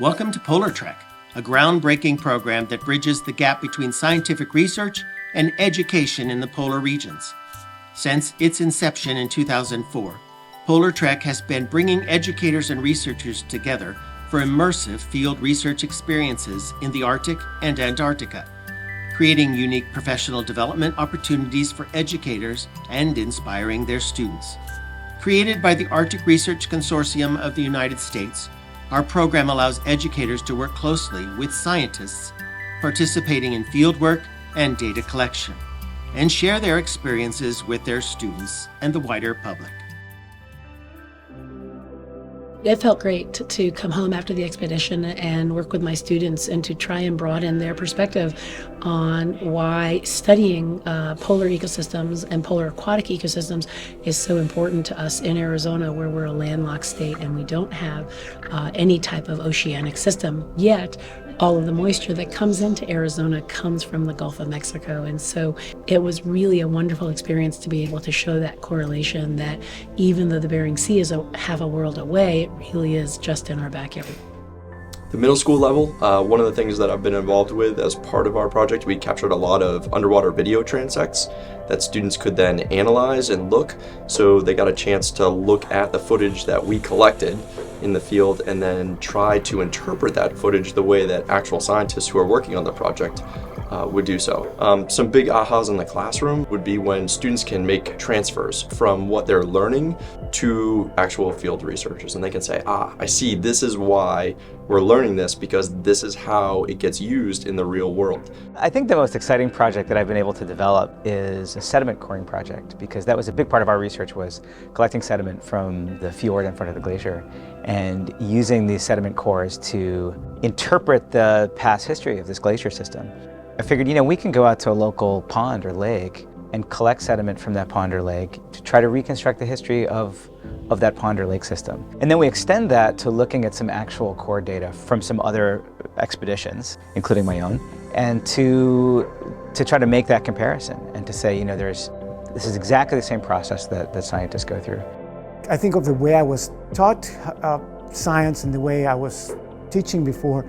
Welcome to PolarTREC, a groundbreaking program that bridges the gap between scientific research and education in the polar regions. Since its inception in 2004, PolarTREC has been bringing educators and researchers together for immersive field research experiences in the Arctic and Antarctica, creating unique professional development opportunities for educators and inspiring their students. Created by the Arctic Research Consortium of the United States, our program allows educators to work closely with scientists participating in fieldwork and data collection, and share their experiences with their students and the wider public. It felt great to come home after the expedition and work with my students and to try and broaden their perspective on why studying polar ecosystems and polar aquatic ecosystems is so important to us in Arizona, where we're a landlocked state and we don't have any type of oceanic system. Yet, all of the moisture that comes into Arizona comes from the Gulf of Mexico. And so it was really a wonderful experience to be able to show that correlation, that even though the Bering Sea is half a world away, it really is just in our backyard. The middle school level, one of the things that I've been involved with as part of our project, we captured a lot of underwater video transects that students could then analyze and look. So they got a chance to look at the footage that we collected in the field and then try to interpret that footage the way that actual scientists who are working on the project would do so. Some big ahas in the classroom would be when students can make transfers from what they're learning to actual field researchers, and they can say, I see, this is why we're learning this, because this is how it gets used in the real world. I think the most exciting project that I've been able to develop is a sediment coring project, because that was a big part of our research, was collecting sediment from the fjord in front of the glacier and using these sediment cores to interpret the past history of this glacier system. I figured, we can go out to a local pond or lake and collect sediment from that pond or lake to try to reconstruct the history of that pond or lake system. And then we extend that to looking at some actual core data from some other expeditions, including my own, and to try to make that comparison and to say, this is exactly the same process that scientists go through. I think of the way I was taught science and the way I was teaching before,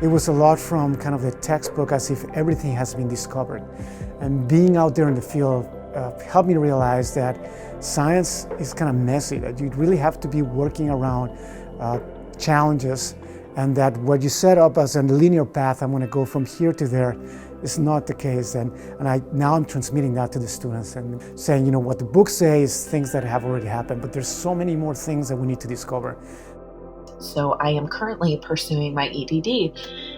it was a lot from kind of the textbook, as if everything has been discovered. And being out there in the field helped me realize that science is kind of messy, that you really have to be working around challenges, and that what you set up as a linear path, I'm going to go from here to there, is not the case. And now I'm transmitting that to the students and saying, what the books say is things that have already happened, but there's so many more things that we need to discover. So I am currently pursuing my EDD,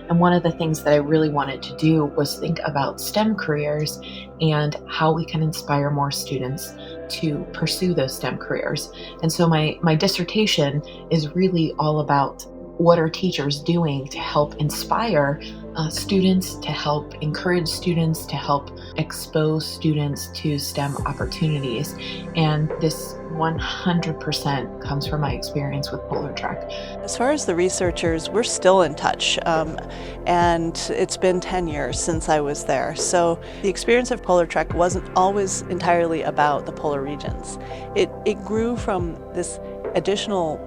and one of the things that I really wanted to do was think about STEM careers and how we can inspire more students to pursue those STEM careers. And so my dissertation is really all about what are teachers doing to help inspire students, to help encourage students, to help expose students to STEM opportunities. And this 100% comes from my experience with PolarTREC. As far as the researchers, we're still in touch, and it's been 10 years since I was there. So the experience of PolarTREC wasn't always entirely about the polar regions. It grew from this additional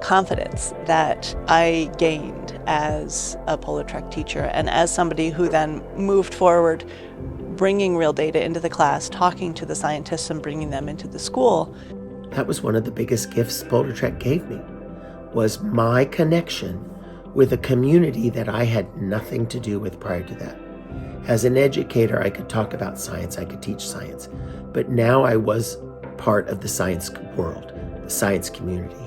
confidence that I gained as a PolarTREC teacher and as somebody who then moved forward, bringing real data into the class, talking to the scientists and bringing them into the school. That was one of the biggest gifts PolarTREC gave me, was my connection with a community that I had nothing to do with prior to that. As an educator, I could talk about science, I could teach science, but now I was part of the science world, the science community.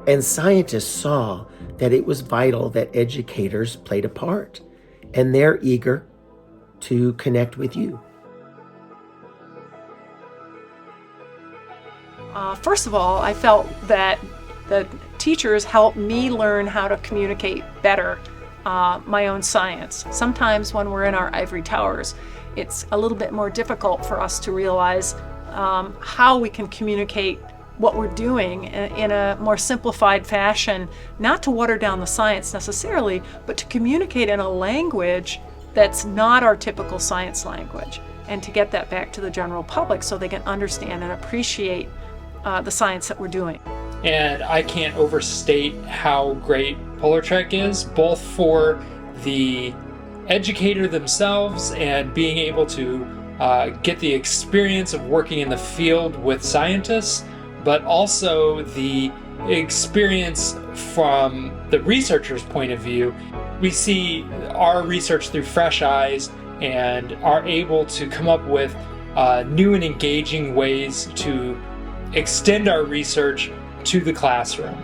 And scientists saw that it was vital that educators played a part, and they're eager to connect with you. First of all, I felt that the teachers helped me learn how to communicate better my own science. Sometimes when we're in our ivory towers, it's a little bit more difficult for us to realize how we can communicate what we're doing in a more simplified fashion, not to water down the science necessarily, but to communicate in a language that's not our typical science language, and to get that back to the general public so they can understand and appreciate the science that we're doing. And I can't overstate how great PolarTREC is, both for the educator themselves and being able to get the experience of working in the field with scientists, but also the experience from the researcher's point of view. We see our research through fresh eyes and are able to come up with new and engaging ways to extend our research to the classroom.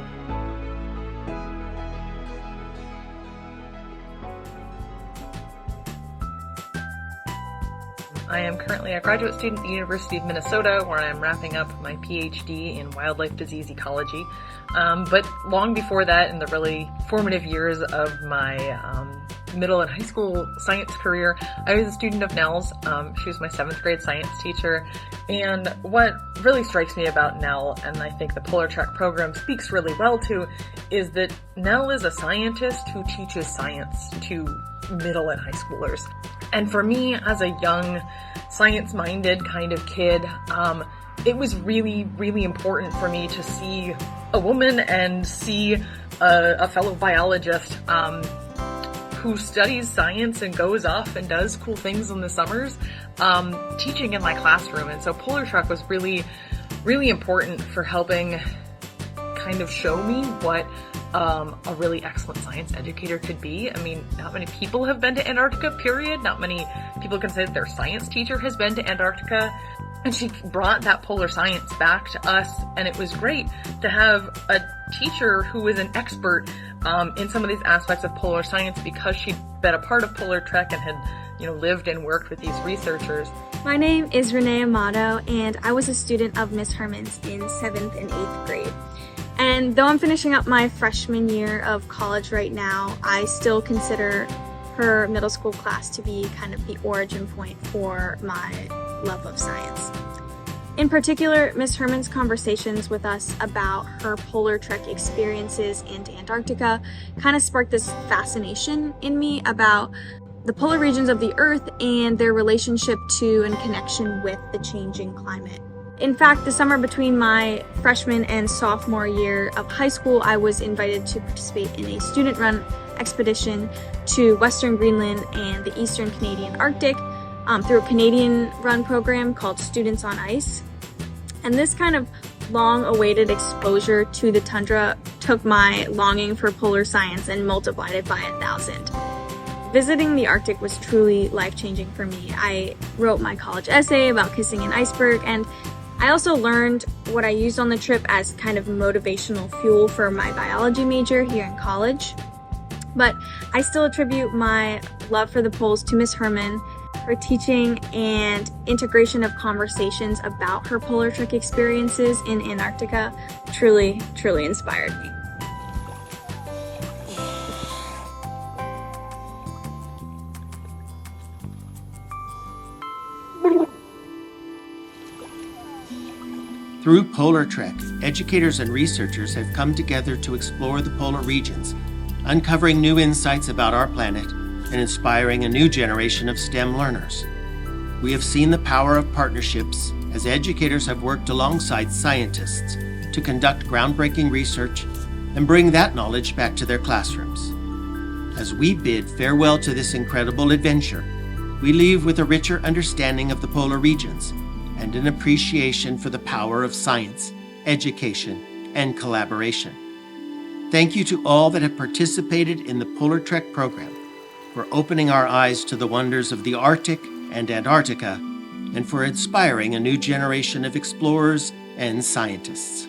I am currently a graduate student at the University of Minnesota, where I am wrapping up my PhD in wildlife disease ecology. But long before that, in the really formative years of my middle and high school science career, I was a student of Nell's. She was my 7th grade science teacher. And what really strikes me about Nell, and I think the PolarTREC program speaks really well to, is that Nell is a scientist who teaches science to middle and high schoolers. And for me, as a young, science-minded kind of kid, it was really, really important for me to see a woman and see a fellow biologist who studies science and goes off and does cool things in the summers, teaching in my classroom. And so PolarTREC was really, really important for helping kind of show me what a really excellent science educator could be. I mean, not many people have been to Antarctica, period. Not many people can say that their science teacher has been to Antarctica. And she brought that polar science back to us, and it was great to have a teacher who was an expert in some of these aspects of polar science, because she'd been a part of PolarTREC and had, lived and worked with these researchers. My name is Renee Amato, and I was a student of Miss Herman's in 7th and 8th grade. And though I'm finishing up my freshman year of college right now, I still consider her middle school class to be kind of the origin point for my love of science. In particular, Miss Herman's conversations with us about her PolarTREC experiences in Antarctica kind of sparked this fascination in me about the polar regions of the Earth and their relationship to and connection with the changing climate. In fact, the summer between my freshman and sophomore year of high school, I was invited to participate in a student-run expedition to Western Greenland and the Eastern Canadian Arctic through a Canadian-run program called Students on Ice. And this kind of long-awaited exposure to the tundra took my longing for polar science and multiplied it by 1,000. Visiting the Arctic was truly life-changing for me. I wrote my college essay about kissing an iceberg, and I also learned what I used on the trip as kind of motivational fuel for my biology major here in college. But I still attribute my love for the poles to Miss Herman. Her teaching and integration of conversations about her PolarTREC experiences in Antarctica truly, truly inspired me. Through PolarTREC, educators and researchers have come together to explore the polar regions, uncovering new insights about our planet and inspiring a new generation of STEM learners. We have seen the power of partnerships as educators have worked alongside scientists to conduct groundbreaking research and bring that knowledge back to their classrooms. As we bid farewell to this incredible adventure, we leave with a richer understanding of the polar regions and an appreciation for the power of science, education, and collaboration. Thank you to all that have participated in the PolarTREC program, for opening our eyes to the wonders of the Arctic and Antarctica, and for inspiring a new generation of explorers and scientists.